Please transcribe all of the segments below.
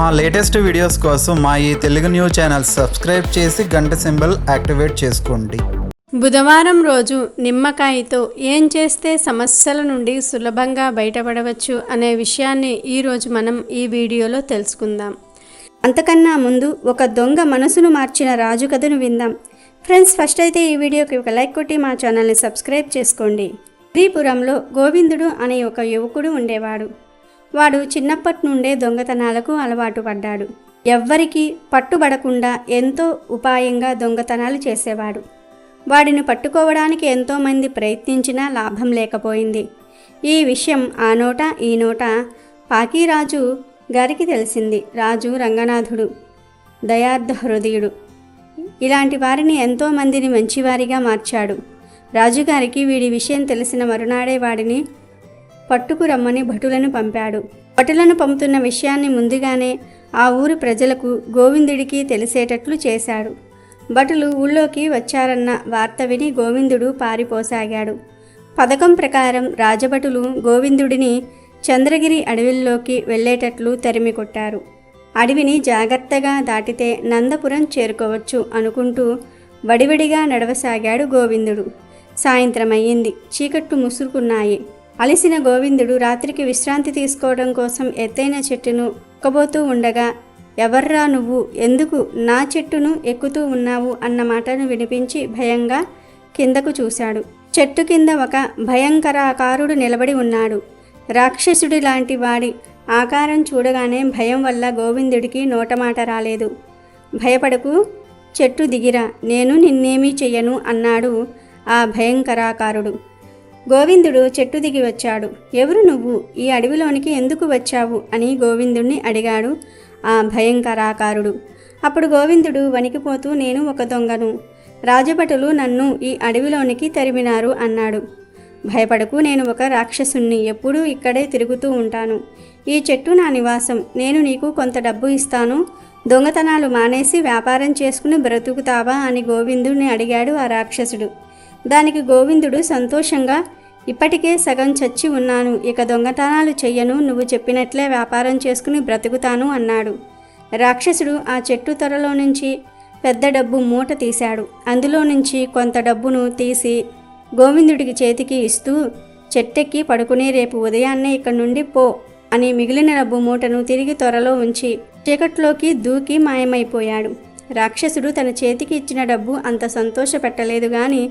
మా latest videos కోసం మా ఈ తెలుగు న్యూస్ ఛానల్ సబ్స్క్రైబ్ చేసి గంట సింబల్ యాక్టివేట్ చేసుకోండి. బుధవారం రోజు నిమ్మకాయతో ఏం చేస్తే సమస్యల నుండి సులభంగా బయటపడవచ్చు అనే విషయాన్ని ఈరోజు మనం ఈ వీడియోలో తెలుసుకుందాం. అంతకన్నా ముందు ఒక దొంగ మనసును మార్చిన రాజు కథను విందాం. ఫ్రెండ్స్, ఫస్ట్ అయితే ఈ వీడియోకి ఒక లైక్ కొట్టి మా ఛానల్ని సబ్స్క్రైబ్ చేసుకోండి. శ్రీపురంలో గోవిందుడు అనే ఒక యువకుడు ఉండేవాడు. వాడు చిన్నప్పటి నుండే దొంగతనాలకు అలవాటు పడ్డాడు. ఎవ్వరికీ పట్టుబడకుండా ఎంతో ఉపాయంగా దొంగతనాలు చేసేవాడు. వాడిని పట్టుకోవడానికి ఎంతోమంది ప్రయత్నించినా లాభం లేకపోయింది. ఈ విషయం ఆ నోట ఈ నోట పాకీరాజు గారికి తెలిసింది. రాజు రంగనాథుడు దయార్థ హృదయుడు. ఇలాంటి వారిని ఎంతోమందిని మంచివారిగా మార్చాడు. రాజుగారికి వీడి విషయం తెలిసిన మరునాడే వాడిని పట్టుకురమ్మని భటులను పంపాడు. భటులను పంపుతున్న విషయాన్ని ముందుగానే ఆ ఊరి ప్రజలకు గోవిందుడికి తెలిసేటట్లు చేశాడు. భటులు ఊళ్ళోకి వచ్చారన్న వార్త విని గోవిందుడు పారిపోసాగాడు. పథకం ప్రకారం రాజభటులు గోవిందుడిని చంద్రగిరి అడవిలోకి వెళ్ళేటట్లు తరిమి కొట్టారు. అడవిని జాగ్రత్తగా దాటితే నందపురం చేరుకోవచ్చు అనుకుంటూ వడివడిగా నడవసాగాడు గోవిందుడు. సాయంత్రం అయ్యింది. చీకట్లు ముసురుకున్నాయి. అలిసిన గోవిందుడు రాత్రికి విశ్రాంతి తీసుకోవడం కోసం ఎత్తైన చెట్టును ఎక్కబోతూ ఉండగా, ఎవర్రా నువ్వు, ఎందుకు నా చెట్టును ఎక్కుతూ ఉన్నావు అన్న మాటను వినిపించి భయంగా కిందకు చూశాడు. చెట్టు కింద ఒక భయంకరాకారుడు నిలబడి ఉన్నాడు. రాక్షసుడి లాంటి వాడి ఆకారం చూడగానే భయం వల్ల గోవిందుడికి నోటమాట రాలేదు. భయపడకు, చెట్టు దిగిరా, నేను నిన్నేమీ చెయ్యను అన్నాడు ఆ భయంకరాకారుడు. గోవిందుడు చెట్టు దిగి వచ్చాడు. ఎవరు నువ్వు, ఈ అడవిలోనికి ఎందుకు వచ్చావు అని గోవిందుణ్ణి అడిగాడు ఆ భయంకరాకారుడు. అప్పుడు గోవిందుడు వణికిపోతూ, నేను ఒక దొంగను, రాజభటులు నన్ను ఈ అడవిలోనికి తరిమినారు అన్నాడు. భయపడకు, నేను ఒక రాక్షసుణ్ణి, ఎప్పుడూ ఇక్కడే తిరుగుతూ ఉంటాను. ఈ చెట్టు నా నివాసం. నేను నీకు కొంత డబ్బు ఇస్తాను, దొంగతనాలు మానేసి వ్యాపారం చేసుకుని బ్రతుకుతావా అని గోవిందుడిని అడిగాడు ఆ రాక్షసుడు. దానికి గోవిందుడు సంతోషంగా, ఇప్పటికే సగం చచ్చి ఉన్నాను, ఇక దొంగతనాలు చెయ్యను, నువ్వు చెప్పినట్లే వ్యాపారం చేసుకుని బ్రతుకుతాను అన్నాడు. రాక్షసుడు ఆ చెట్టు త్వరలో నుంచి పెద్ద డబ్బు మూట తీశాడు. అందులో నుంచి కొంత డబ్బును తీసి గోవిందుడికి చేతికి ఇస్తూ, చెట్టెక్కి పడుకుని రేపు ఉదయాన్నే ఇక్కడి నుండి పో అని మిగిలిన డబ్బు మూటను తిరిగి త్వరలో ఉంచి చీకట్లోకి దూకి మాయమైపోయాడు. రాక్షసుడు తన చేతికి ఇచ్చిన డబ్బు అంత సంతోషపెట్టలేదు గాని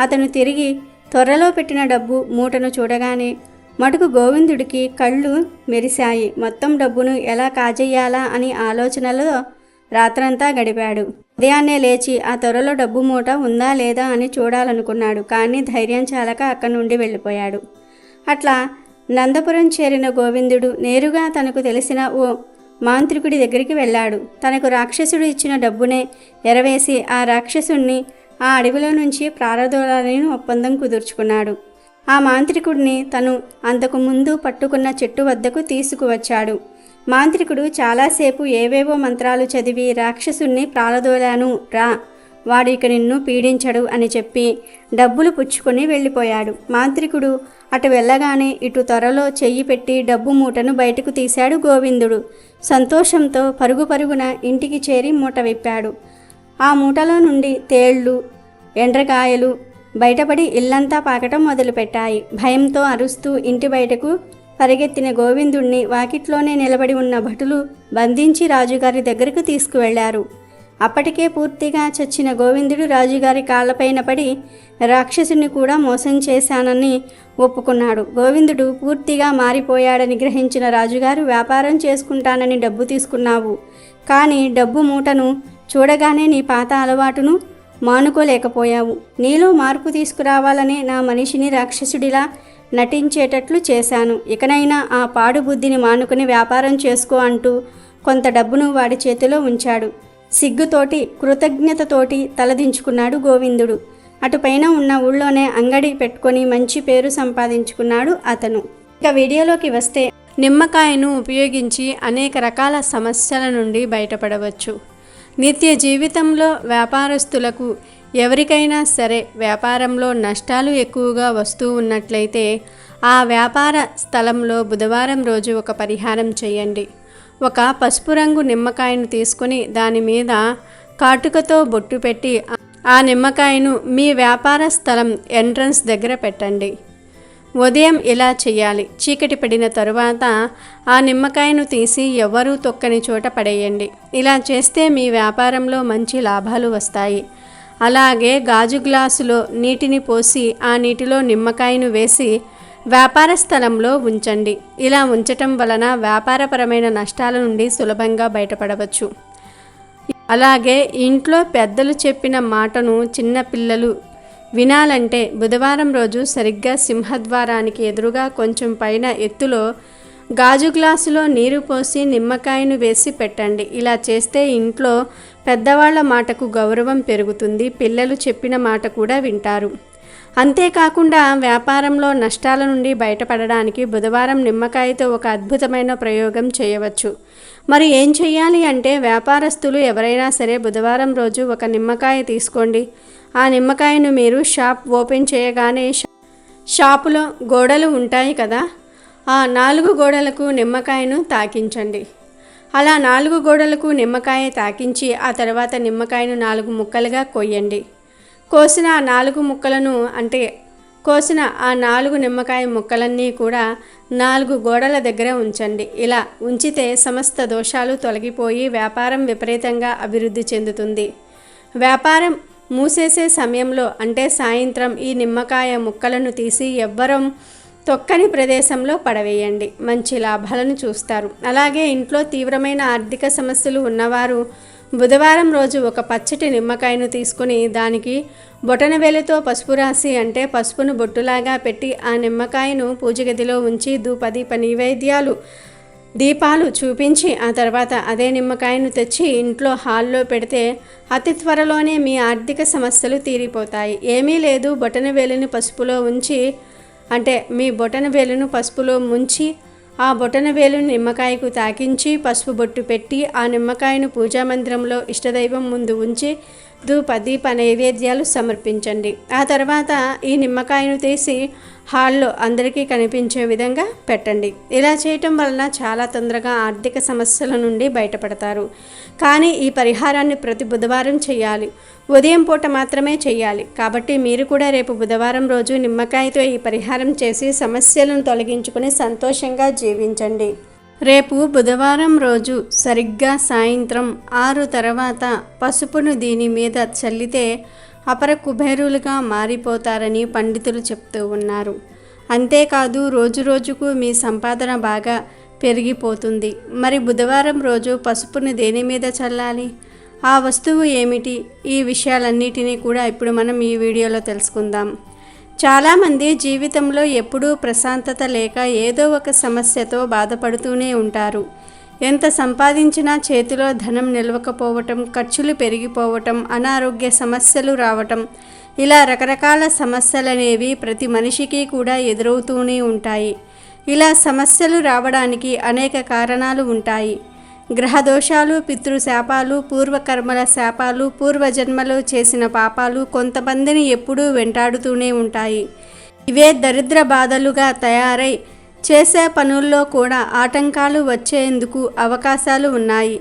అతను తిరిగి త్వరలో పెట్టిన డబ్బు మూటను చూడగానే మటుకు గోవిందుడికి కళ్ళు మెరిశాయి. మొత్తం డబ్బును ఎలా కాజేయాలా అని ఆలోచనలో రాత్రంతా గడిపాడు. ఉదయాన్నే లేచి ఆ త్వరలో డబ్బు మూట ఉందా లేదా అని చూడాలనుకున్నాడు. కానీ ధైర్యం చాలక అక్కడి నుండి వెళ్ళిపోయాడు. అట్లా నందపురం చేరిన గోవిందుడు నేరుగా తనకు తెలిసిన ఓ మాంత్రికుడి దగ్గరికి వెళ్ళాడు. తనకు రాక్షసుడు ఇచ్చిన డబ్బునే ఎరవేసి ఆ రాక్షసుణ్ణి ఆ అడవిలో నుంచి ప్రారదోలాలని ఒప్పందం కుదుర్చుకున్నాడు. ఆ మాంత్రికుడిని తను అంతకు ముందు పట్టుకున్న చెట్టు వద్దకు తీసుకువచ్చాడు. మాంత్రికుడు చాలాసేపు ఏవేవో మంత్రాలు చదివి రాక్షసుణ్ణి ప్రారదోలాను రా, వాడు ఇక నిన్ను పీడించడు అని చెప్పి డబ్బులు పుచ్చుకొని వెళ్ళిపోయాడు. మాంత్రికుడు అటు వెళ్ళగానే ఇటు త్వరలో చెయ్యి పెట్టి డబ్బు మూటను బయటకు తీశాడు గోవిందుడు. సంతోషంతో పరుగు పరుగున ఇంటికి చేరి మూట విప్పాడు. ఆ మూటలో నుండి తేళ్లు, ఎండ్రకాయలు బయటపడి ఇల్లంతా పాకటం మొదలుపెట్టాయి. భయంతో అరుస్తూ ఇంటి బయటకు పరిగెత్తిన గోవిందుణ్ణి వాకిట్లోనే నిలబడి ఉన్న భటులు బంధించి రాజుగారి దగ్గరకు తీసుకువెళ్లారు. అప్పటికే పూర్తిగా చచ్చిన గోవిందుడు రాజుగారి కాళ్లపైన పడి రాక్షసుని కూడా మోసం చేశానని ఒప్పుకున్నాడు. గోవిందుడు పూర్తిగా మారిపోయాడని గ్రహించిన రాజుగారు, వ్యాపారం చేసుకుంటానని డబ్బు తీసుకున్నావు, కానీ డబ్బు మూటను చూడగానే నీ పాత అలవాటును మానుకోలేకపోయావు. నీలో మార్పు తీసుకురావాలని నా మనిషిని రాక్షసుడిలా నటించేటట్లు చేశాను. ఇకనైనా ఆ పాడు బుద్ధిని మానుకుని వ్యాపారం చేసుకో అంటూ కొంత డబ్బును వాడి చేతిలో ఉంచాడు. సిగ్గుతోటి కృతజ్ఞతతోటి తలదించుకున్నాడు గోవిందుడు. అటుపైన ఉన్న ఊళ్ళోనే అంగడి పెట్టుకొని మంచి పేరు సంపాదించుకున్నాడు అతను. ఇక వీడియోలోకి వస్తే, నిమ్మకాయను ఉపయోగించి అనేక రకాల సమస్యల నుండి బయటపడవచ్చు. నిత్య జీవితంలో వ్యాపారస్తులకు ఎవరికైనా సరే వ్యాపారంలో నష్టాలు ఎక్కువగా వస్తూ ఉన్నట్లయితే ఆ వ్యాపార స్థలంలో బుధవారం రోజు ఒక పరిహారం చేయండి. ఒక పసుపు రంగు నిమ్మకాయను తీసుకుని దాని మీద కాటుకతో బొట్టు పెట్టి ఆ నిమ్మకాయను మీ వ్యాపార స్థలం ఎంట్రన్స్ దగ్గర పెట్టండి. ఉదయం ఇలా చేయాలి. చీకటి పడిన తరువాత ఆ నిమ్మకాయను తీసి ఎవరూ తొక్కని చోట పడేయండి. ఇలా చేస్తే మీ వ్యాపారంలో మంచి లాభాలు వస్తాయి. అలాగే గాజు గ్లాసులో నీటిని పోసి ఆ నీటిలో నిమ్మకాయను వేసి వ్యాపార స్థలంలో ఉంచండి. ఇలా ఉంచటం వలన వ్యాపారపరమైన నష్టాల నుండి సులభంగా బయటపడవచ్చు. అలాగే ఇంట్లో పెద్దలు చెప్పిన మాటను చిన్నపిల్లలు వినాలంటే బుధవారం రోజు సరిగ్గా సింహద్వారానికి ఎదురుగా కొంచెం పైన ఎత్తులో గాజు గ్లాసులో నీరు పోసి నిమ్మకాయను వేసి పెట్టండి. ఇలా చేస్తే ఇంట్లో పెద్దవాళ్ల మాటకు గౌరవం పెరుగుతుంది. పిల్లలు చెప్పిన మాట కూడా వింటారు. అంతేకాకుండా వ్యాపారంలో నష్టాల నుండి బయటపడడానికి బుధవారం నిమ్మకాయతో ఒక అద్భుతమైన ప్రయోగం చేయవచ్చు. మరి ఏం చేయాలి అంటే వ్యాపారస్తులు ఎవరైనా సరే బుధవారం రోజు ఒక నిమ్మకాయ తీసుకోండి. ఆ నిమ్మకాయను మీరు షాప్ ఓపెన్ చేయగానే షాపులో గోడలు ఉంటాయి కదా, ఆ 4 గోడలకు నిమ్మకాయను తాకించండి. అలా 4 గోడలకు నిమ్మకాయ తాకించి ఆ తర్వాత నిమ్మకాయను 4 ముక్కలుగా కొయ్యండి. కోసిన ఆ 4 ముక్కలను కోసిన ఆ 4 నిమ్మకాయ ముక్కలన్నీ కూడా 4 గోడల దగ్గర ఉంచండి. ఇలా ఉంచితే సమస్త దోషాలు తొలగిపోయి వ్యాపారం విపరీతంగా అభివృద్ధి చెందుతుంది. వ్యాపారం మూసేసే సమయంలో అంటే సాయంత్రం ఈ నిమ్మకాయ ముక్కలను తీసి ఎవ్వరం తొక్కని ప్రదేశంలో పడవేయండి. మంచి లాభాలను చూస్తారు. అలాగే ఇంట్లో తీవ్రమైన ఆర్థిక సమస్యలు ఉన్నవారు బుధవారం రోజు ఒక పచ్చటి నిమ్మకాయను తీసుకుని దానికి బొటనవేలుతో పసుపు రాసి అంటే పసుపును బొట్టులాగా పెట్టి ఆ నిమ్మకాయను పూజ గదిలో ఉంచి ధూపదీప నైవేద్యాలు దీపాలు చూపించి ఆ తర్వాత అదే నిమ్మకాయను తెచ్చి ఇంట్లో హాల్లో పెడితే అతి త్వరలోనే మీ ఆర్థిక సమస్యలు తీరిపోతాయి. ఏమీ లేదు, బొటనవేలుని పసుపులో ఉంచి మీ బొటనవేలును పసుపులో ముంచి ఆ బొటనవేలును నిమ్మకాయకు తాకించి పసుపు బొట్టు పెట్టి ఆ నిమ్మకాయను పూజా మందిరంలో ఇష్టదైవం ముందు ఉంచి ధూపదీప నైవేద్యాలు సమర్పించండి. ఆ తర్వాత ఈ నిమ్మకాయను తీసి హాల్లో అందరికీ కనిపించే విధంగా పెట్టండి. ఇలా చేయటం వలన చాలా తొందరగా ఆర్థిక సమస్యల నుండి బయటపడతారు. కానీ ఈ పరిహారాన్ని ప్రతి బుధవారం చేయాలి. ఉదయం పూట మాత్రమే చేయాలి. కాబట్టి మీరు కూడా రేపు బుధవారం రోజు నిమ్మకాయతో ఈ పరిహారం చేసి సమస్యలను తొలగించుకుని సంతోషంగా జీవించండి. రేపు బుధవారం రోజు సరిగ్గా సాయంత్రం 6 తర్వాత పసుపును దీని మీద చల్లితే అపర కుబేరులుగా మారిపోతారని పండితులు చెప్తూ ఉన్నారు. అంతేకాదు రోజురోజుకు మీ సంపాదన బాగా పెరిగిపోతుంది. మరి బుధవారం రోజు పసుపును దేని మీద చల్లాలి, ఆ వస్తువు ఏమిటి, ఈ విషయాలన్నిటినీ కూడా ఇప్పుడు మనం ఈ వీడియోలో తెలుసుకుందాం. చాలామంది జీవితంలో ఎప్పుడూ ప్రశాంతత లేక ఏదో ఒక సమస్యతో బాధపడుతూనే ఉంటారు. ఎంత సంపాదించినా చేతిలో ధనం నిలవకపోవటం, ఖర్చులు పెరిగిపోవటం, అనారోగ్య సమస్యలు రావటం, ఇలా రకరకాల సమస్యలనేవి ప్రతి మనిషికి కూడా ఎదురవుతూనే ఉంటాయి. ఇలా సమస్యలు రావడానికి అనేక కారణాలు ఉంటాయి. గ్రహదోషాలు, పితృశాపాలు, పూర్వకర్మల శాపాలు, పూర్వజన్మలో చేసిన పాపాలు కొంతమందిని ఎప్పుడూ వెంటాడుతూనే ఉంటాయి. ఇవే దరిద్ర బాధలుగా తయారై చేసే పనుల్లో కూడా ఆటంకాలు వచ్చేందుకు అవకాశాలు ఉన్నాయి.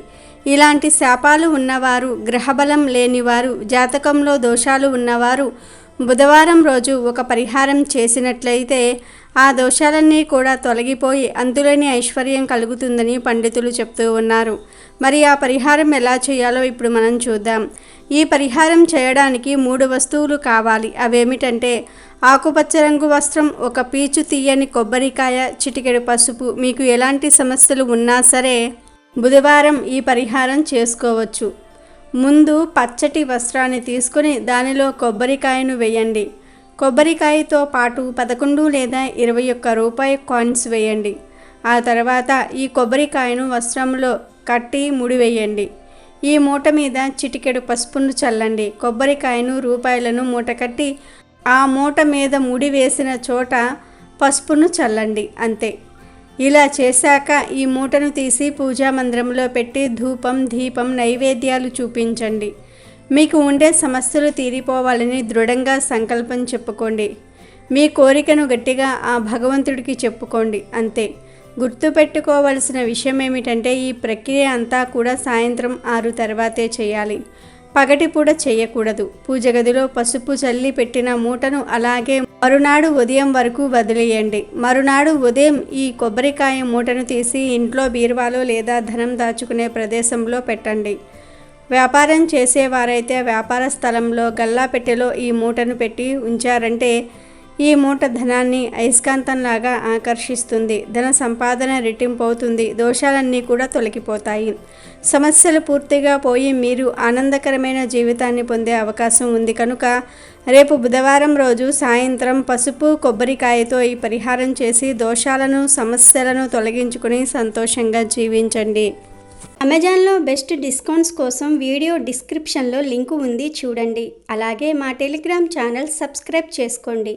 ఇలాంటి శాపాలు ఉన్నవారు, గ్రహబలం లేనివారు, జాతకంలో దోషాలు ఉన్నవారు బుధవారం రోజు ఒక పరిహారం చేసినట్లయితే ఆ దోషాలన్నీ కూడా తొలగిపోయి అంతులేని ఐశ్వర్యం కలుగుతుందని పండితులు చెప్తూ ఉన్నారు. మరి ఆ పరిహారం ఎలా చేయాలో ఇప్పుడు మనం చూద్దాం. ఈ పరిహారం చేయడానికి 3 వస్తువులు కావాలి. అవేమిటంటే ఆకుపచ్చ రంగు వస్త్రం, ఒక పీచు తీయని కొబ్బరికాయ, చిటికెడు పసుపు. మీకు ఎలాంటి సమస్యలు ఉన్నా సరే బుధవారం ఈ పరిహారం చేసుకోవచ్చు. ముందు పచ్చటి వస్త్రాన్ని తీసుకుని దానిలో కొబ్బరికాయను వేయండి. కొబ్బరికాయతో పాటు 11 లేదా 21 రూపాయి కాయిన్స్ వేయండి. ఆ తర్వాత ఈ కొబ్బరికాయను వస్త్రంలో కట్టి ముడివేయండి. ఈ మూట మీద చిటికెడు పసుపును చల్లండి. కొబ్బరికాయను, రూపాయలను మూట కట్టి ఆ మూట మీద ముడి వేసిన చోట పసుపును చల్లండి. అంతే. ఇలా చేశాక ఈ మూటను తీసి పూజా మందిరంలో పెట్టి ధూపం, దీపం, నైవేద్యాలు చూపించండి. మీకు ఉండే సమస్యలు తీరిపోవాలని దృఢంగా సంకల్పం చెప్పుకోండి. మీ కోరికను గట్టిగా ఆ భగవంతుడికి చెప్పుకోండి. అంతే. గుర్తుపెట్టుకోవలసిన విషయం ఏమిటంటే ఈ ప్రక్రియ అంతా కూడా సాయంత్రం 6 తర్వాతే చేయాలి. పగటిపూట చేయకూడదు. పూజ గదిలో పసుపు చల్లి పెట్టిన మూటను అలాగే మరునాడు ఉదయం వరకు వదిలేయండి. మరునాడు ఉదయం ఈ కొబ్బరికాయ మూటను తీసి ఇంట్లో బీరువాలో లేదా ధనం దాచుకునే ప్రదేశంలో పెట్టండి. వ్యాపారం చేసేవారైతే వ్యాపార స్థలంలో గల్లాపెట్టెలో ఈ మూటను పెట్టి ఉంచారంటే ఈ మూట ధనాన్ని అయస్కాంతంలాగా ఆకర్షిస్తుంది. ధన సంపాదన రెట్టింపు అవుతుంది. దోషాలన్నీ కూడా తొలగిపోతాయి. సమస్యలు పూర్తిగా పోయి మీరు ఆనందకరమైన జీవితాన్ని పొందే అవకాశం ఉంది. కనుక రేపు బుధవారం రోజు సాయంత్రం పసుపు కొబ్బరికాయతో ఈ పరిహారం చేసి దోషాలను సమస్యలను తొలగించుకుని సంతోషంగా జీవించండి. అమెజాన్లో బెస్ట్ డిస్కౌంట్స్ కోసం వీడియో డిస్క్రిప్షన్లో లింకు ఉంది, చూడండి. అలాగే మా టెలిగ్రామ్ ఛానల్ సబ్స్క్రైబ్ చేసుకోండి.